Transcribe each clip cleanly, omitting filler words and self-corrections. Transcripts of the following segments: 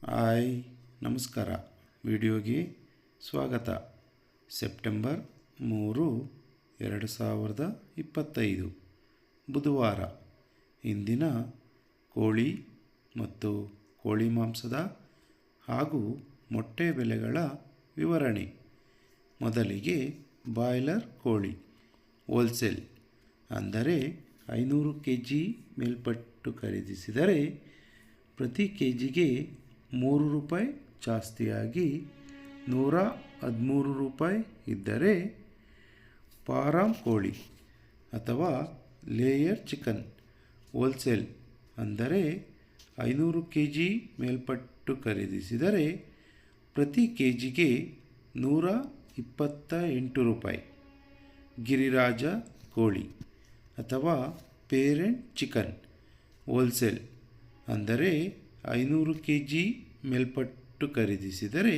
Hi ನಮಸ್ಕಾರ. ವಿಡಿಯೋಗೆ ಸ್ವಾಗತ. ಸೆಪ್ಟೆಂಬರ್ 3, 2025 ಬುಧವಾರ. ಇಂದಿನ ಕೋಳಿ ಮತ್ತು ಕೋಳಿ ಮಾಂಸದ ಹಾಗೂ ಮೊಟ್ಟೆ ಬೆಲೆಗಳ ವಿವರಣೆ. ಮೊದಲಿಗೆ ಬಾಯ್ಲರ್ ಕೋಳಿ ಹೋಲ್ಸೇಲ್ ಅಂದರೆ 500 kg ಮೇಲ್ಪಟ್ಟು ಖರೀದಿಸಿದರೆ ಪ್ರತಿ ಕೆಜಿಗೆ ₹3 ಜಾಸ್ತಿಯಾಗಿ ₹113 ಇದ್ದರೆ, ಫಾರಂ ಕೋಳಿ ಅಥವಾ ಲೇಯರ್ ಚಿಕನ್ ಹೋಲ್ಸೇಲ್ ಅಂದರೆ 500 kg ಮೇಲ್ಪಟ್ಟು ಖರೀದಿಸಿದರೆ ಪ್ರತಿ ಕೆಜಿಗೆ ₹128. ಗಿರಿರಾಜ ಕೋಳಿ ಅಥವಾ ಪೇರೆಂಟ್ ಚಿಕನ್ ಹೋಲ್ಸೇಲ್ ಅಂದರೆ 500 kg ಮೇಲ್ಪಟ್ಟು ಖರೀದಿಸಿದರೆ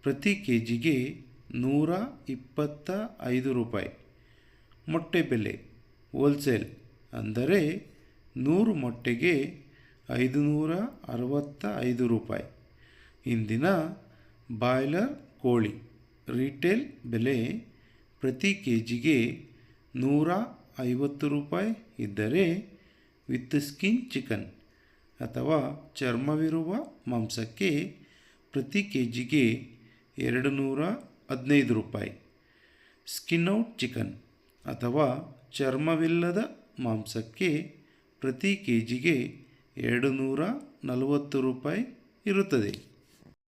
ಪ್ರತಿ ಕೆಜಿಗೆ ₹125. ಮೊಟ್ಟೆ ಬೆಲೆ ಹೋಲ್ಸೇಲ್ ಅಂದರೆ 100 ಮೊಟ್ಟೆಗೆ ₹565. ಇಂದಿನ ಬಾಯ್ಲರ್ ಕೋಳಿ ರಿಟೇಲ್ ಬೆಲೆ ಪ್ರತಿ ಕೆಜಿಗೆ ₹150 ಇದ್ದರೆ, ವಿತ್ ಸ್ಕಿನ್ ಚಿಕನ್ ಅಥವಾ ಚರ್ಮವಿರುವ ಮಾಂಸಕ್ಕೆ ಪ್ರತಿ ಕೆಜಿಗೆ ₹215. ಸ್ಕಿನ್ ಔಟ್ ಚಿಕನ್ ಅಥವಾ ಚರ್ಮವಿಲ್ಲದ ಮಾಂಸಕ್ಕೆ ಪ್ರತಿ ಕೆಜಿಗೆ ₹240 ಇರುತ್ತದೆ.